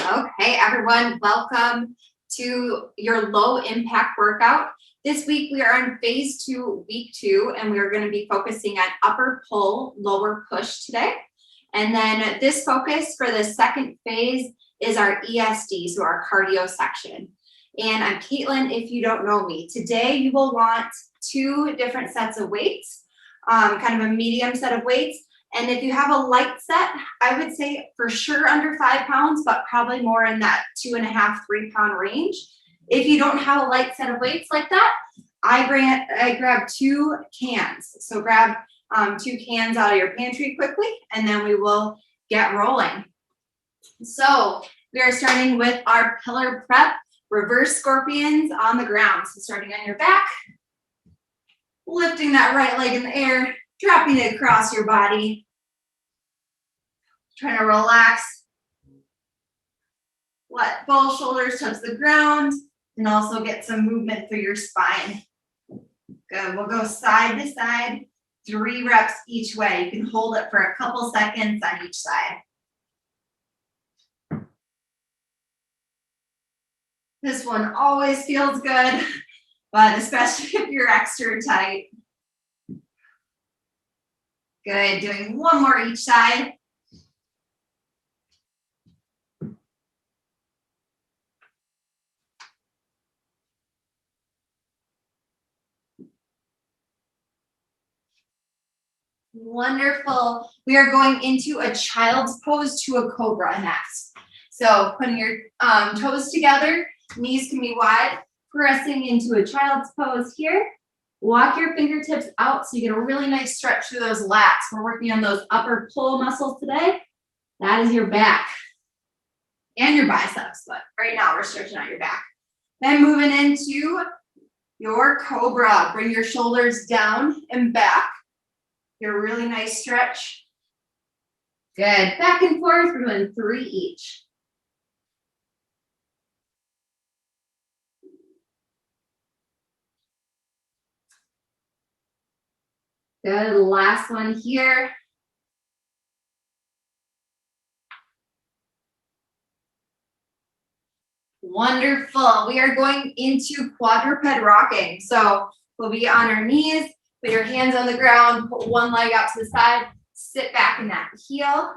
Okay, everyone, welcome to your low impact workout. This week we are on phase 2, week 2, and we are going to be focusing on upper pull, lower push today. And then this focus for the second phase is our ESD, so our cardio section. And I'm Caitlin, if you don't know me. Today you will want 2 different sets of weights, kind of a medium set of weights. And if you have a light set, I would say for sure under 5 pounds, but probably more in that 2.5, 3 pound range. If you don't have a light set of weights like that, I grab 2 cans. So grab 2 cans out of your pantry quickly, and then we will get rolling. So we are starting with our pillar prep, reverse scorpions on the ground. So starting on your back, lifting that right leg in the air, dropping it across your body. Trying to relax. Let both shoulders touch the ground and also get some movement through your spine. Good. We'll go side to side, 3 reps each way. You can hold it for a couple seconds on each side. This one always feels good, but especially if you're extra tight. Good. Doing one more each side. Wonderful. We are going into a child's pose to a cobra next. So putting your toes together, knees can be wide, pressing into a child's pose here. Walk your fingertips out so you get a really nice stretch through those lats. We're working on those upper pull muscles today. That is your back and your biceps, but right now we're stretching out your back. Then moving into your cobra. Bring your shoulders down and back. Get a really nice stretch. Good. Back and forth. We're doing 3 each. Good. Last one here. Wonderful. We are going into quadruped rocking. So we'll be on our knees, put your hands on the ground, put one leg out to the side, sit back in that heel,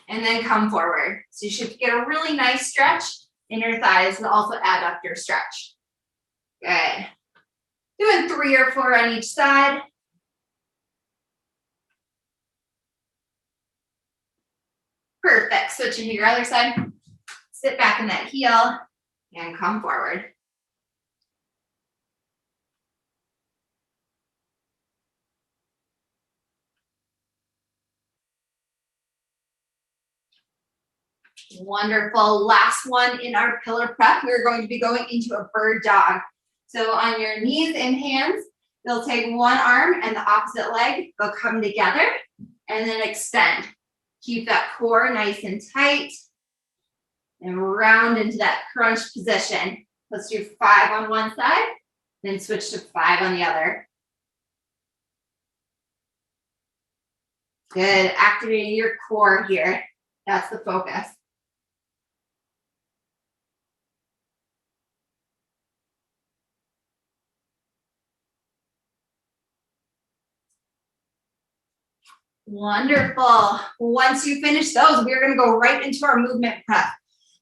and then come forward. So you should get a really nice stretch in your thighs and also add up your stretch. Good. Doing 3 or 4 on each side. Perfect. Switching to your other side. Sit back in that heel and come forward. Wonderful. Last one in our pillar prep, we're going to be going into a bird dog. So on your knees and hands, you'll take one arm and the opposite leg, they'll come together and then extend. Keep that core nice and tight and round into that crunch position. Let's do 5 on one side, then switch to 5 on the other. Good. Activating your core here. That's the focus. Wonderful. Once you finish those, we're going to go right into our movement prep.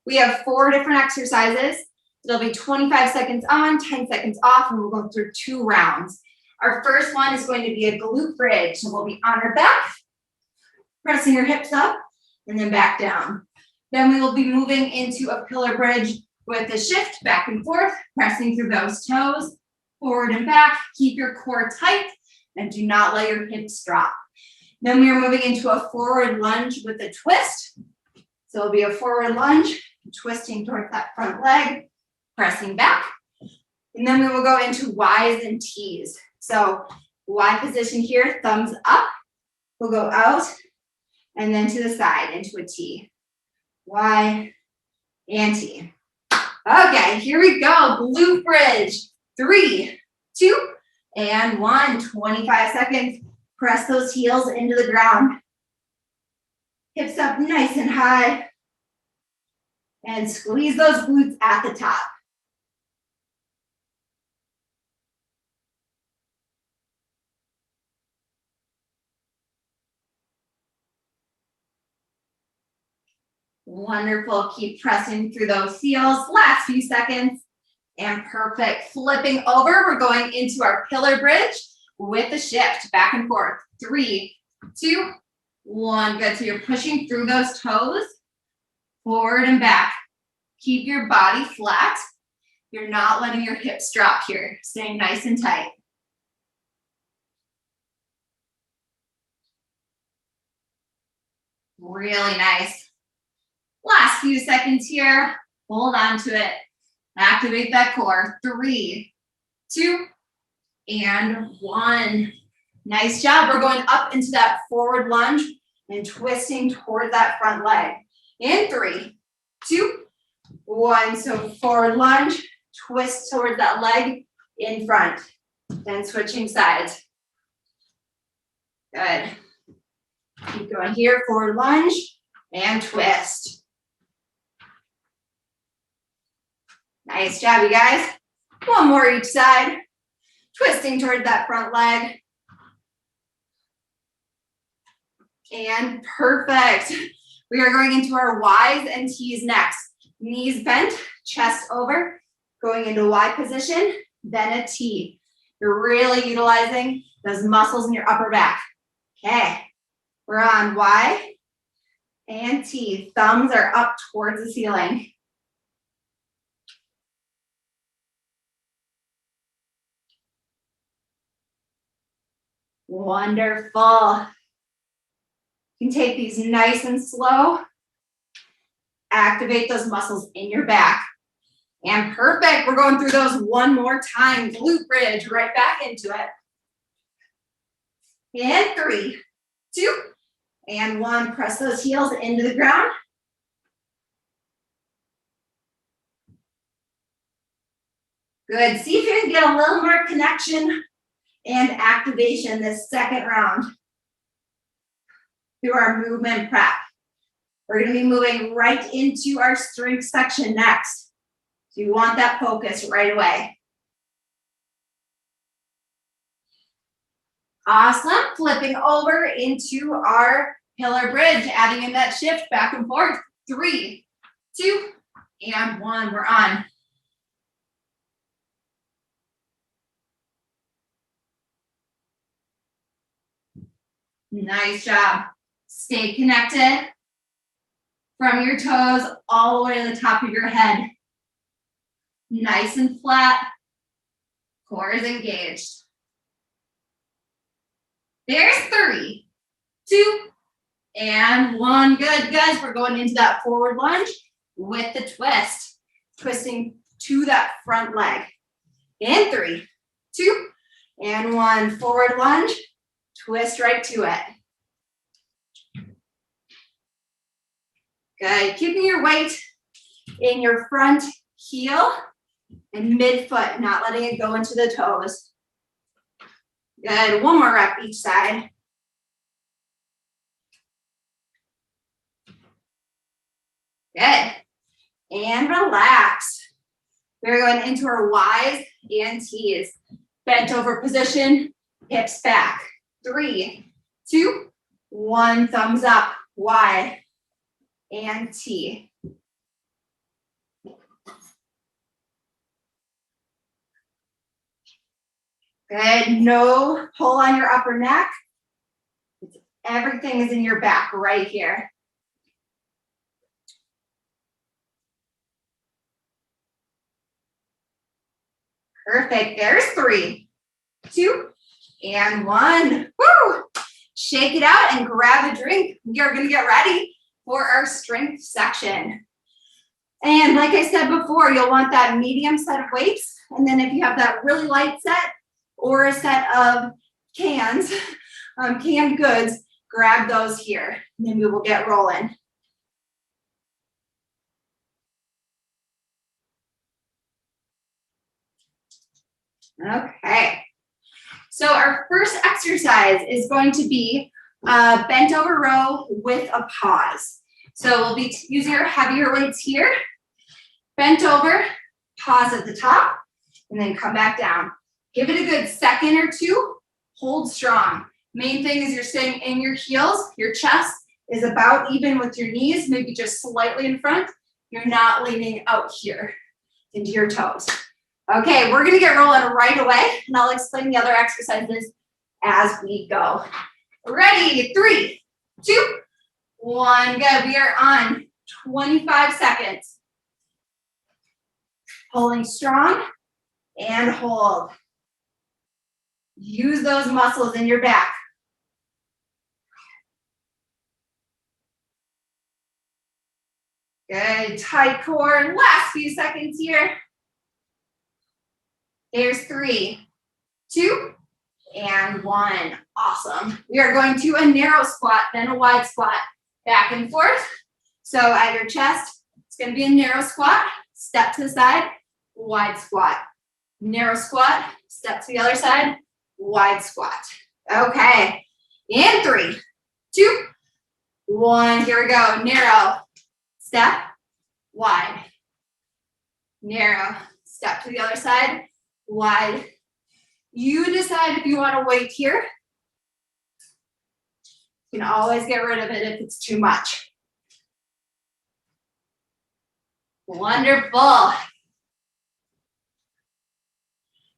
We have 4 different exercises. It'll be 25 seconds on, 10 seconds off, and we'll go through 2 rounds. Our first one is going to be a glute bridge. So we'll be on our back, pressing your hips up, and then back down. Then we will be moving into a pillar bridge with a shift back and forth, pressing through those toes, forward and back. Keep your core tight and do not let your hips drop. Then we are moving into a forward lunge with a twist. So it'll be a forward lunge, twisting towards that front leg, pressing back. And then we will go into Ys and Ts. So Y position here, thumbs up. We'll go out and then to the side into a T. Y and T. Okay, here we go. Glute bridge. 3, 2, and 1. 25 seconds. Press those heels into the ground. Hips up nice and high. And squeeze those glutes at the top. Wonderful, keep pressing through those heels. Last few seconds, and perfect. Flipping over, we're going into our pillar bridge with a shift, back and forth. 3, 2, 1, good. So you're pushing through those toes, forward and back. Keep your body flat. You're not letting your hips drop here. Staying nice and tight. Really nice. Last few seconds here. Hold on to it. Activate that core. 3, 2, and 1. Nice job. We're going up into that forward lunge and twisting toward that front leg. In 3, 2, 1. So forward lunge, twist toward that leg in front. Then switching sides. Good. Keep going here. Forward lunge and twist. Nice job, you guys. One more each side. Twisting toward that front leg. And perfect. We are going into our Ys and Ts next. Knees bent, chest over, going into Y position, then a T. You're really utilizing those muscles in your upper back. Okay, we're on Y and T. Thumbs are up towards the ceiling. Wonderful. You can take these nice and slow. Activate those muscles in your back. And perfect. We're going through those one more time. Glute bridge, right back into it. And 3, 2, and 1. Press those heels into the ground. Good. See if you can get a little more connection and activation this second round through our movement prep. We're going to be moving right into our strength section next. So you want that focus right away. Awesome. Flipping over into our pillar bridge, adding in that shift back and forth. 3, 2, and 1. We're on. Nice job. Stay connected from your toes all the way to the top of your head. Nice and flat. Core is engaged. There's 3, 2, and 1. Good, guys. We're going into that forward lunge with the twist. Twisting to that front leg. In 3, 2, and 1. Forward lunge. Twist right to it. Good. Keeping your weight in your front heel and midfoot, not letting it go into the toes. Good. One more rep each side. Good. And relax. We're going into our Ys and Ts. Bent over position, hips back. 3, 2, 1. Thumbs up. Y and T. Good. No pull on your upper neck. Everything is in your back right here. Perfect. There's 3, 2, and 1. Woo! Shake it out and grab a drink. We are going to get ready for our strength section. And like I said before, you'll want that medium set of weights. And then if you have that really light set or a set of cans, canned goods, grab those here. And then we will get rolling. Okay. So our first exercise is going to be a bent over row with a pause. So we'll be using our heavier weights here. Bent over, pause at the top, and then come back down. Give it a good second or two, hold strong. Main thing is you're staying in your heels, your chest is about even with your knees, maybe just slightly in front. You're not leaning out here into your toes. Okay, we're gonna get rolling right away, and I'll explain the other exercises as we go. Ready, 3, 2, 1, good. We are on 25 seconds. Pulling strong and hold. Use those muscles in your back. Good, tight core. Last few seconds here. There's 3, 2, and 1. Awesome. We are going to a narrow squat, then a wide squat. Back and forth. So at your chest, it's going to be a narrow squat, step to the side, wide squat. Narrow squat, step to the other side, wide squat. Okay. In 3, 2, 1. Here we go. Narrow, step, wide. Narrow, step to the other side, wide. You decide if you want to wait here. You can always get rid of it if it's too much. Wonderful.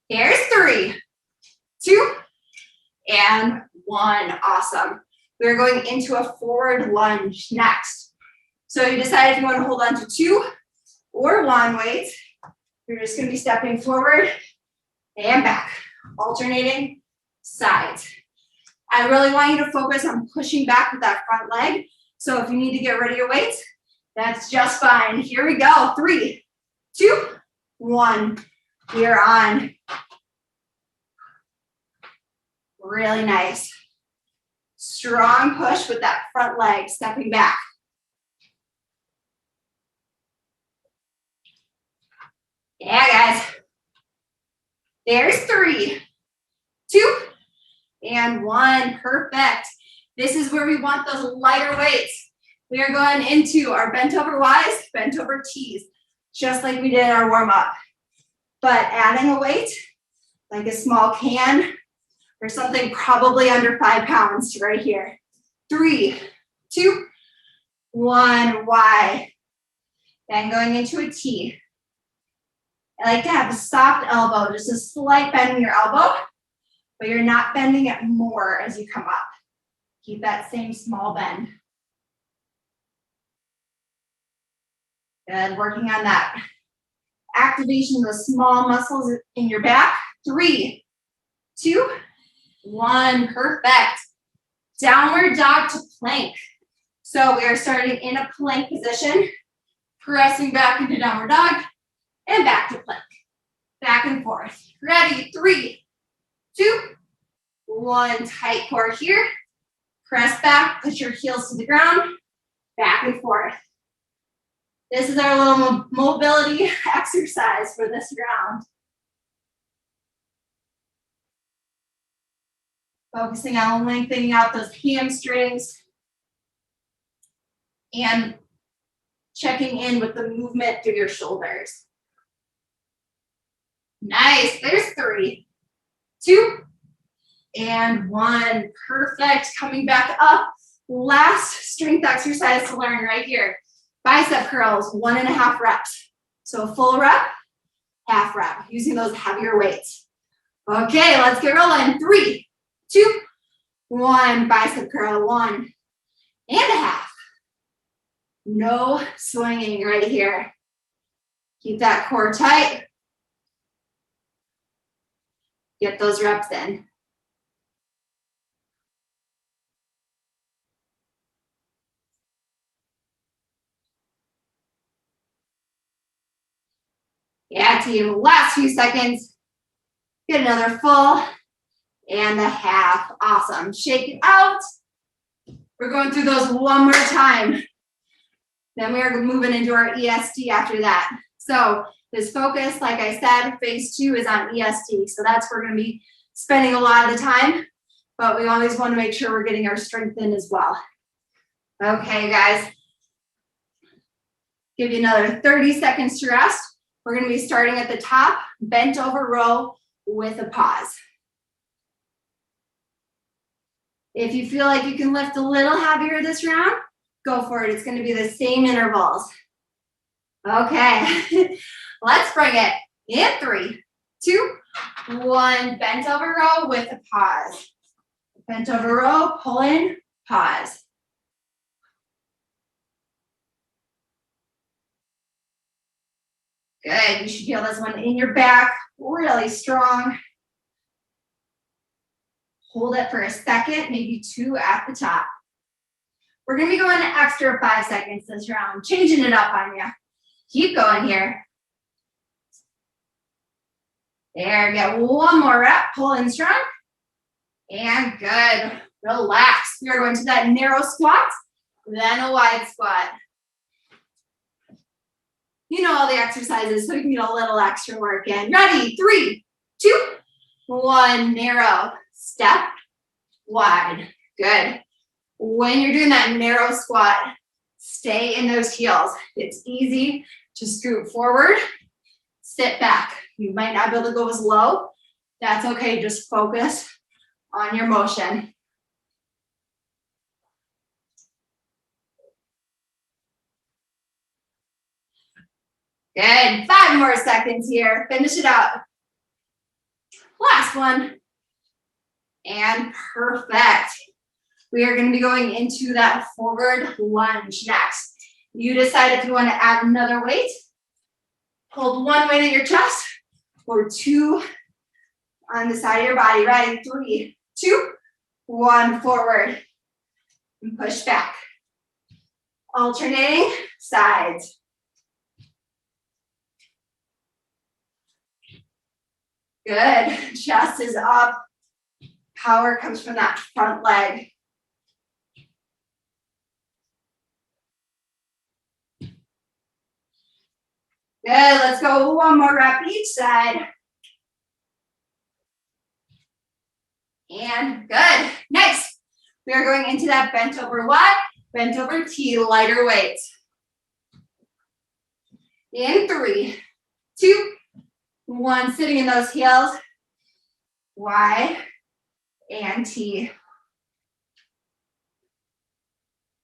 Here's 3, 2, and 1. Awesome. We're going into a forward lunge next. So you decide if you want to hold on to 2 or 1 weight. You're just going to be stepping forward and back, alternating sides. I really want you to focus on pushing back with that front leg. So if you need to get rid of your weights, that's just fine. Here we go. 3, 2, 1. We are on. Really nice. Strong push with that front leg, stepping back. Yeah, guys. There's 3, 2, and 1. Perfect. This is where we want those lighter weights. We are going into our bent over Ys, bent over Ts, just like we did in our warm up. But adding a weight, like a small can, or something probably under 5 pounds right here. 3, 2, 1, Y. Then going into a T. I like to have a soft elbow, just a slight bend in your elbow, but you're not bending it more as you come up. Keep that same small bend. Good, working on that activation of the small muscles in your back. 3, 2, 1, perfect. Downward dog to plank. So we are starting in a plank position, pressing back into downward dog, and back to plank. Back and forth. Ready, 3, 2, 1, tight core here. Press back, push your heels to the ground, back and forth. This is our little mobility exercise for this round. Focusing on lengthening out those hamstrings and checking in with the movement through your shoulders. Nice, there's 3, 2, and 1. Perfect, coming back up. Last strength exercise to learn right here. Bicep curls, 1.5 reps. So a full rep, half rep, using those heavier weights. Okay, let's get rolling. 3, 2, 1, bicep curl, 1.5. No swinging right here. Keep that core tight. Get those reps in. Yeah, team, last few seconds. Get another full and a half. Awesome. Shake it out. We're going through those one more time. Then we are moving into our EST after that. So this focus, like I said, phase 2 is on EST. So that's where we're going to be spending a lot of the time, but we always want to make sure we're getting our strength in as well. Okay, guys. Give you another 30 seconds to rest. We're gonna be starting at the top, bent over row with a pause. If you feel like you can lift a little heavier this round, go for it. It's gonna be the same intervals. Okay, let's bring it in 3, 2, 1. Bent over row with a pause. Bent over row, pull in, pause. Good, you should feel this one in your back, really strong. Hold it for a second, maybe 2 at the top. We're gonna be going an extra 5 seconds this round, changing it up on you. Keep going here. There, get one more rep, pull in strong. And good, relax. We are going to that narrow squat, then a wide squat. You know all the exercises, so you can get a little extra work in. Ready, 3, 2, 1, narrow, step, wide, good. When you're doing that narrow squat, stay in those heels. It's easy to scoot forward, sit back. You might not be able to go as low. That's okay, just focus on your motion. Good, 5 more seconds here. Finish it out. Last one. And perfect. We are going to be going into that forward lunge next. You decide if you want to add another weight. Hold one weight in your chest or 2 on the side of your body. Ready? 3, 2, 1, forward. And push back. Alternating sides. Good. Chest is up. Power comes from that front leg. Good. Let's go one more rep each side. And good. Next, we are going into that bent over what? Bent over T, lighter weight. In 3, 2, 1, sitting in those heels. Y and T.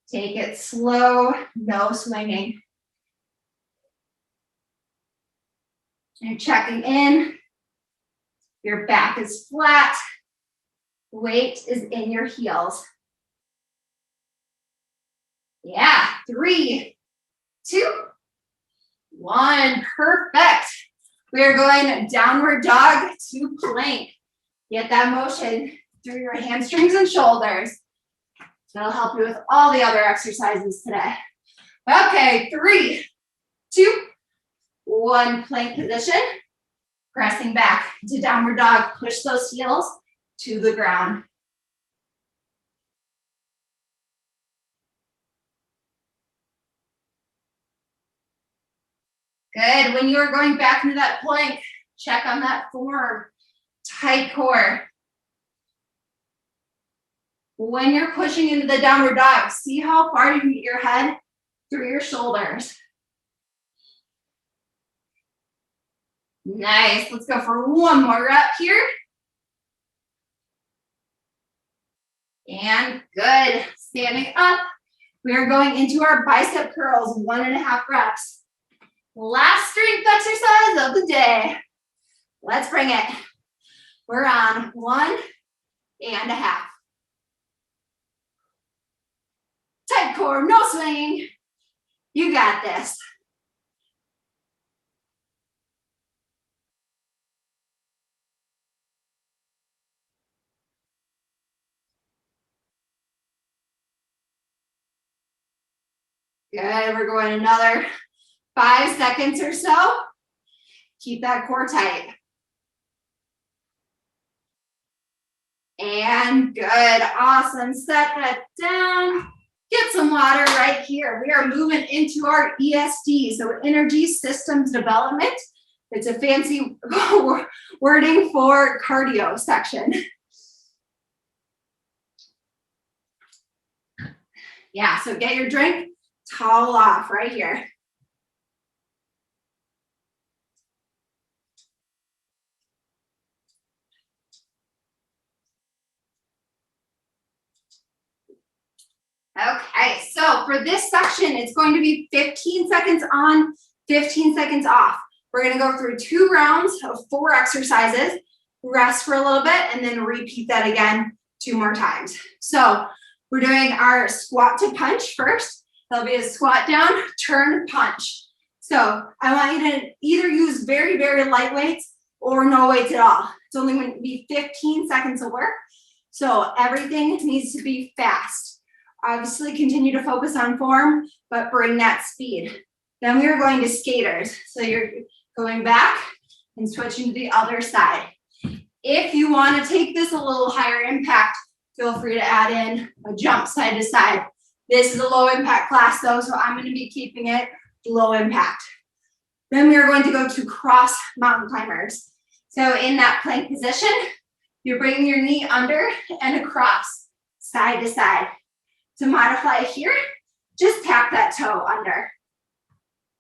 Take it slow, no swinging. You're checking in. Your back is flat. Weight is in your heels. Yeah, 3, 2, 1, perfect. We are going downward dog to plank. Get that motion through your hamstrings and shoulders. That'll help you with all the other exercises today. Okay, 3, 2, 1, plank position. Pressing back to downward dog. Push those heels to the ground. Good. When you are going back into that plank, check on that form. Tight core. When you're pushing into the downward dog, see how far you can get your head through your shoulders. Nice. Let's go for one more rep here. And good. Standing up. We are going into our bicep curls, 1.5 reps. Last strength exercise of the day. Let's bring it. We're on 1.5. Tight core, no swinging. You got this. Good, we're going another 5 seconds or so. Keep that core tight. And good, awesome. Set that down. Get some water right here. We are moving into our ESD, so Energy Systems Development. It's a fancy wording for cardio section. Yeah, so get your drink, towel off right here. right, so for this section, it's going to be 15 seconds on, 15 seconds off. We're gonna go through 2 rounds of 4 exercises, rest for a little bit, and then repeat that again 2 more times. So we're doing our squat to punch first. There'll be a squat down, turn, punch. So I want you to either use very, very light weights or no weights at all. It's only going to be 15 seconds of work. So everything needs to be fast. Obviously continue to focus on form, but bring that speed. Then we are going to skaters. So you're going back and switching to the other side. If you want to take this a little higher impact, feel free to add in a jump side to side. This is a low impact class though, so I'm going to be keeping it low impact. Then we are going to go to cross mountain climbers. So in that plank position, you're bringing your knee under and across, side to side. To modify here, just tap that toe under.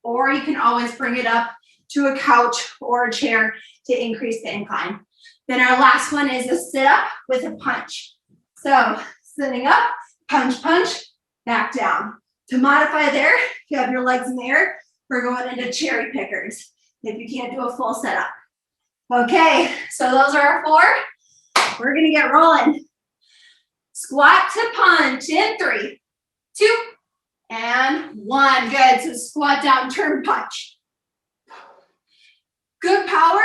Or you can always bring it up to a couch or a chair to increase the incline. Then our last one is a sit up with a punch. So sitting up, punch, punch, back down. To modify there, if you have your legs in the air, we're going into cherry pickers if you can't do a full setup. Okay, so those are our 4. We're gonna get rolling. Squat to punch in 3, 2, and 1. Good, so squat down, turn, punch. Good power,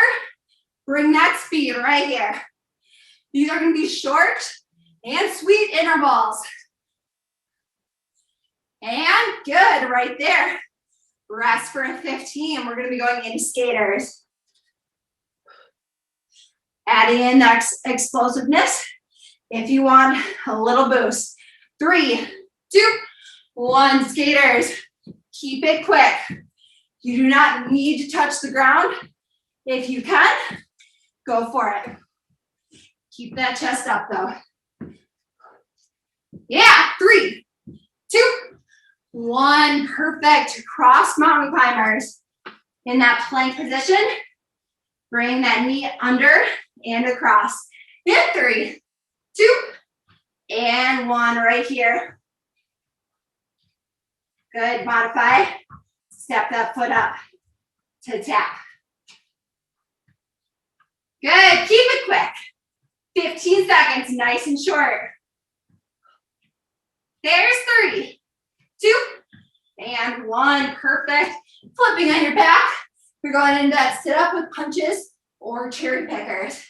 bring that speed right here. These are gonna be short and sweet intervals. And good, right there. Rest for a 15. We're gonna be going into skaters. Adding in that explosiveness if you want a little boost. 3, 2, 1, skaters. Keep it quick. You do not need to touch the ground. If you can, go for it. Keep that chest up though. Yeah, 3, 2, 1, perfect. Cross mountain climbers. In that plank position, bring that knee under and across. In 3, 2, and 1 right here. Good, modify. Step that foot up to tap. Good, keep it quick. 15 seconds, nice and short. There's 3, 2, and 1, perfect. Flipping on your back. We're going into that sit up with punches or cherry pickers.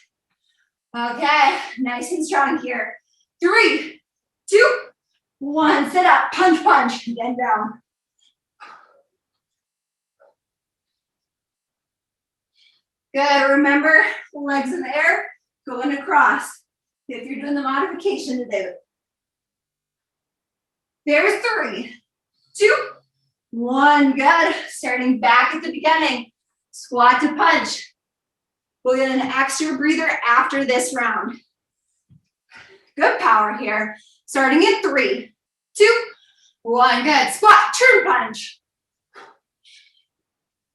Okay, nice and strong here. 3, 2, 1, sit up, punch, punch, then down. Good, remember, legs in the air, going across. If you're doing the modification to do it. There's 3, 2, 1, good. Starting back at the beginning, squat to punch. We'll get an extra breather after this round. Good power here. Starting in 3, 2, 1, good. Squat, turn, punch.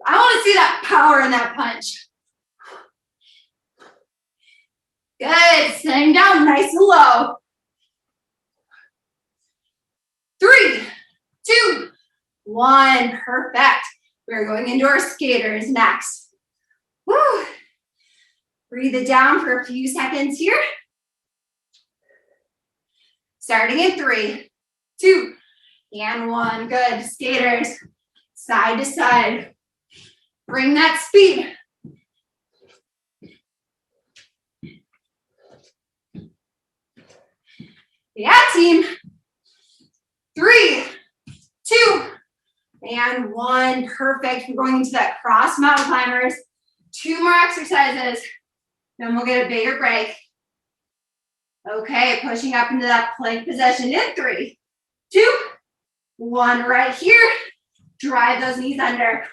I want to see that power in that punch. Good, sitting down nice and low. 3, 2, 1, perfect. We're going into our skaters next. Woo. Breathe it down for a few seconds here. Starting in 3, 2, and 1. Good. Skaters, side to side. Bring that speed. Yeah, team. 3, 2, and 1. Perfect. We're going into that cross mountain climbers. 2 more exercises. Then we'll get a bigger break. Okay, pushing up into that plank position in 3, 2, 1. Right here. Drive those knees under.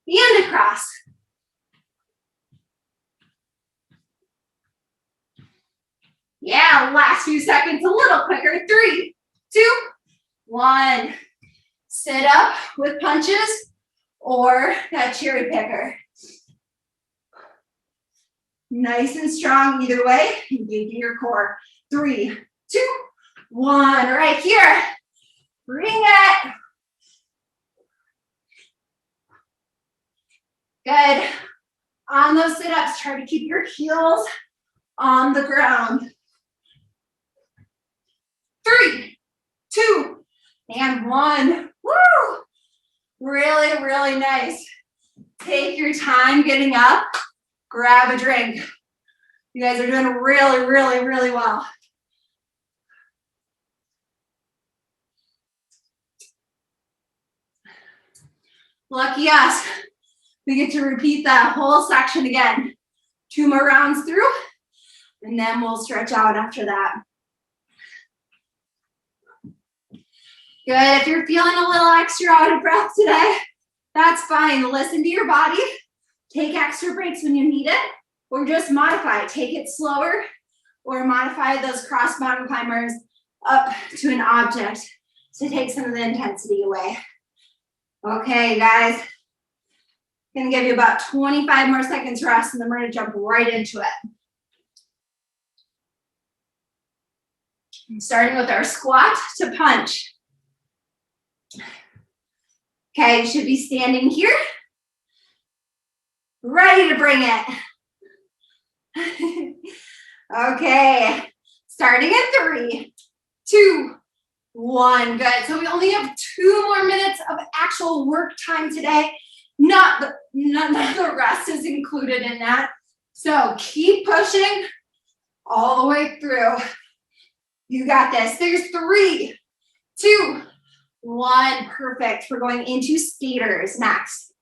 And across. Yeah, last few seconds, a little quicker. 3, 2, 1. Sit up with punches or that cherry picker. Nice and strong either way. Engage your core. 3, 2, one, right here. Bring it. Good. On those sit-ups, try to keep your heels on the ground. 3, 2, and 1. Woo! Really, really nice. Take your time getting up. Grab a drink. You guys are doing really, really, really well. Lucky us. We get to repeat that whole section again. 2 more rounds through, and then we'll stretch out after that. Good. If you're feeling a little extra out of breath today, that's fine. Listen to your body. Take extra breaks when you need it, or just modify it. Take it slower, or modify those cross mountain climbers up to an object to take some of the intensity away. Okay, guys. Gonna give you about 25 more seconds rest, and then we're gonna jump right into it. Starting with our squat to punch. Okay, you should be standing here, ready to bring it. Okay, starting at 3, 2, 1. Good. So we only have 2 more minutes of actual work time today. None of the rest is included in that. So keep pushing all the way through. You got this. There's 3, 2, 1. Perfect. We're going into skaters next.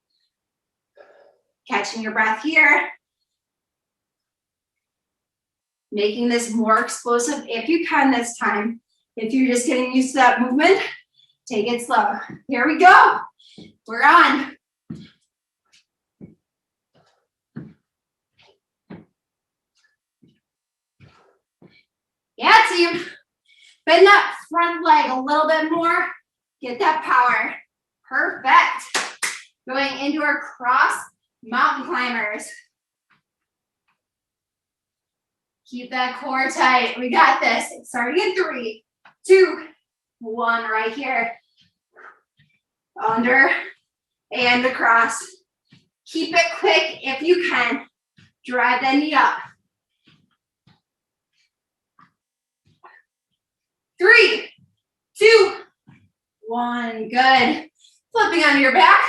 Catching your breath here. Making this more explosive if you can this time. If you're just getting used to that movement, take it slow. Here we go. We're on. Yeah, team. Bend that front leg a little bit more. Get that power. Perfect. Going into our cross mountain climbers. Keep that core tight. We got this. Starting in 3, 2, 1. Right here. Under and across. Keep it quick if you can. Drive that knee up. 3, 2, 1. Good. Flipping on your back.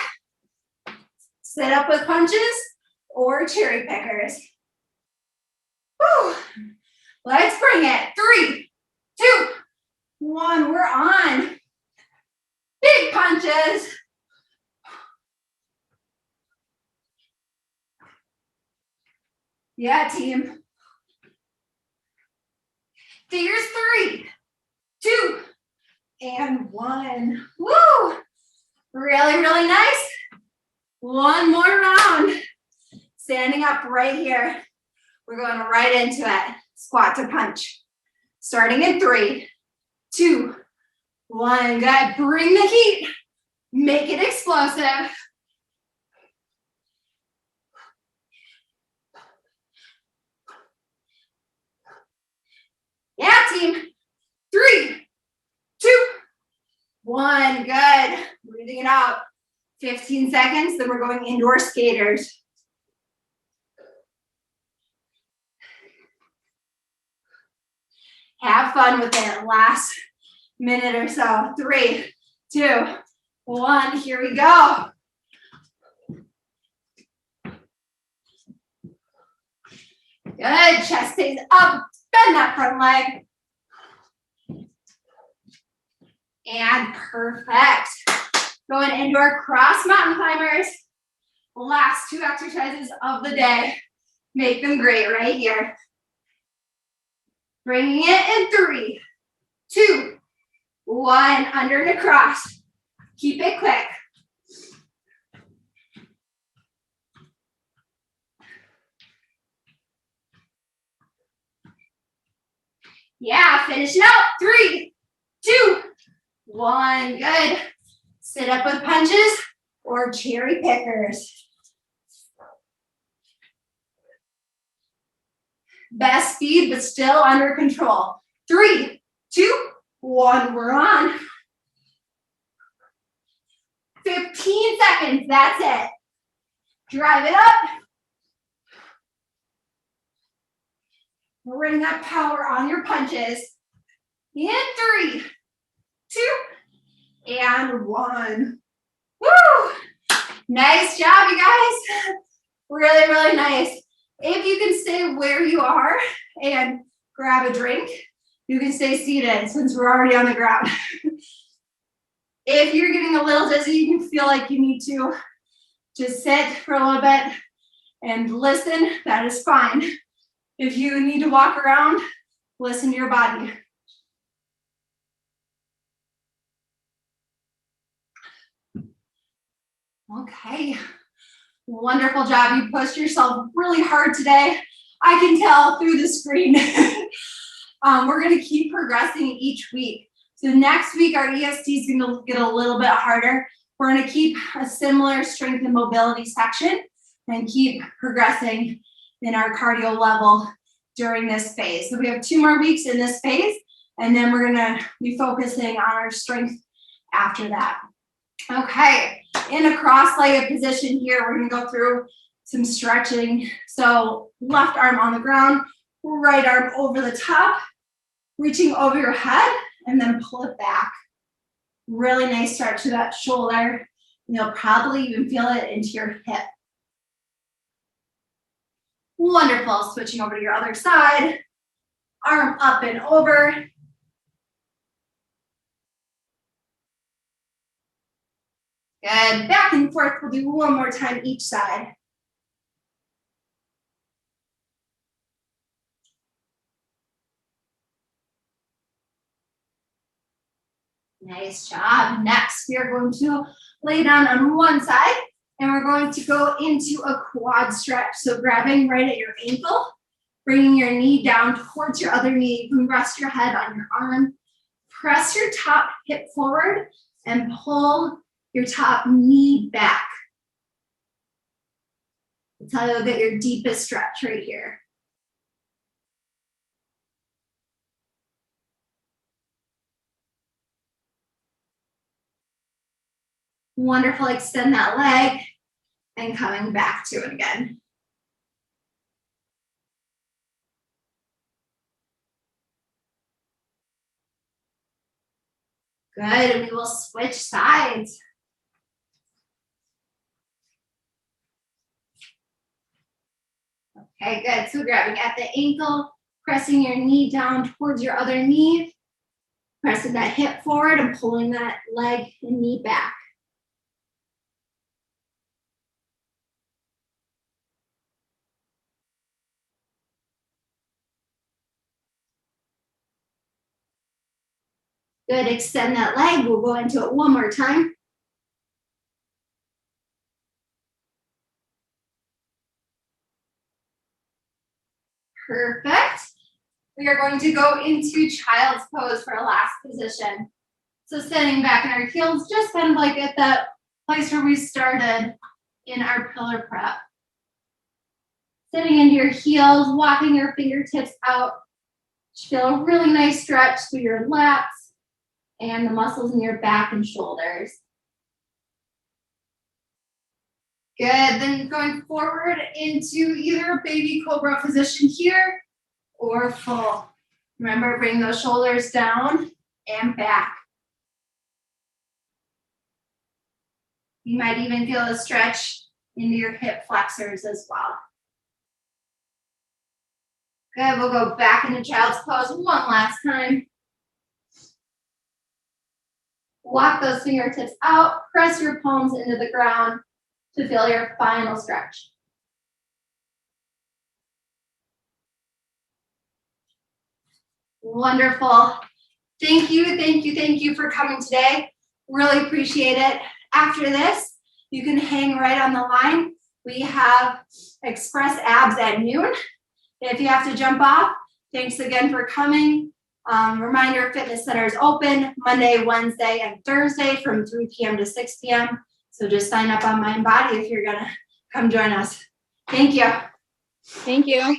Sit up with punches or cherry pickers. Whew. Let's bring it. 3, 2, 1. We're on. Big punches. Yeah, team. There's 3, 2, and 1. Woo! Really, really nice. 1 more round. Standing up right here. We're going right into it. Squat to punch. Starting in 3, 2, 1. Good. Bring the heat. Make it explosive. Yeah, team. 3, 2, 1. Good. Breathing it out. 15 seconds, then we're going indoor skaters. Have fun with it. Last minute or so. 3, 2, 1. Here we go. Good. Chest stays up. Bend that front leg. And perfect. Going into our cross mountain climbers. Last 2 exercises of the day. Make them great right here. Bringing it in 3, 2, 1. Under and across. Keep it quick. Yeah, finish it out. 3, 2, 1. Good. Sit up with punches or cherry pickers. Best speed, but still under control. 3, 2, 1, we're on. 15 seconds, that's it. Drive it up. Bring that power on your punches. In 3, 2, and 1. Woo! Nice job, you guys. Really, really nice. If you can stay where you are and grab a drink, you can stay seated since we're already on the ground. If you're getting a little dizzy, you can feel like you need to just sit for a little bit and listen. That is fine. If you need to walk around, listen to your body. Okay, wonderful job. You pushed yourself really hard today. I can tell through the screen. We're gonna keep progressing each week. So next week, our EST is gonna get a little bit harder. We're gonna keep a similar strength and mobility section and keep progressing in our cardio level during this phase. So we have 2 more weeks in this phase, and then we're gonna be focusing on our strength after that. Okay, in a cross-legged position here, we're gonna go through some stretching. So left arm on the ground, right arm over the top, reaching over your head, and then pull it back. Really nice stretch to that shoulder. You'll probably even feel it into your hip. Wonderful, switching over to your other side. Arm up and over. Good, back and forth. We'll do 1 more time each side. Nice job. Next, we are going to lay down on one side and we're going to go into a quad stretch. So grabbing right at your ankle, bringing your knee down towards your other knee. You can rest your head on your arm. Press your top hip forward and pull your top knee back. That's how you'll get your deepest stretch right here. Wonderful, extend that leg and coming back to it again. Good, and we will switch sides. Okay, good, so grabbing at the ankle, pressing your knee down towards your other knee, pressing that hip forward and pulling that leg and knee back. Good, extend that leg. We'll go into it 1 more time. Perfect. We are going to go into child's pose for our last position. So sitting back in our heels, just kind of like at that place where we started in our pillar prep. Sitting into your heels, walking your fingertips out. Feel a really nice stretch through your lats and the muscles in your back and shoulders. Good, then going forward into either a baby cobra position here or full. Remember, bring those shoulders down and back. You might even feel a stretch into your hip flexors as well. Good, we'll go back into child's pose 1 last time. Walk those fingertips out, press your palms into the ground to feel your final stretch. Wonderful. Thank you for coming today. Really appreciate it. After this, you can hang right on the line. We have express abs at noon. If you have to jump off, thanks again for coming. Reminder, Fitness Center is open Monday, Wednesday, and Thursday from 3 p.m. to 6 p.m. So just sign up on MindBody if you're gonna come join us. Thank you. Thank you.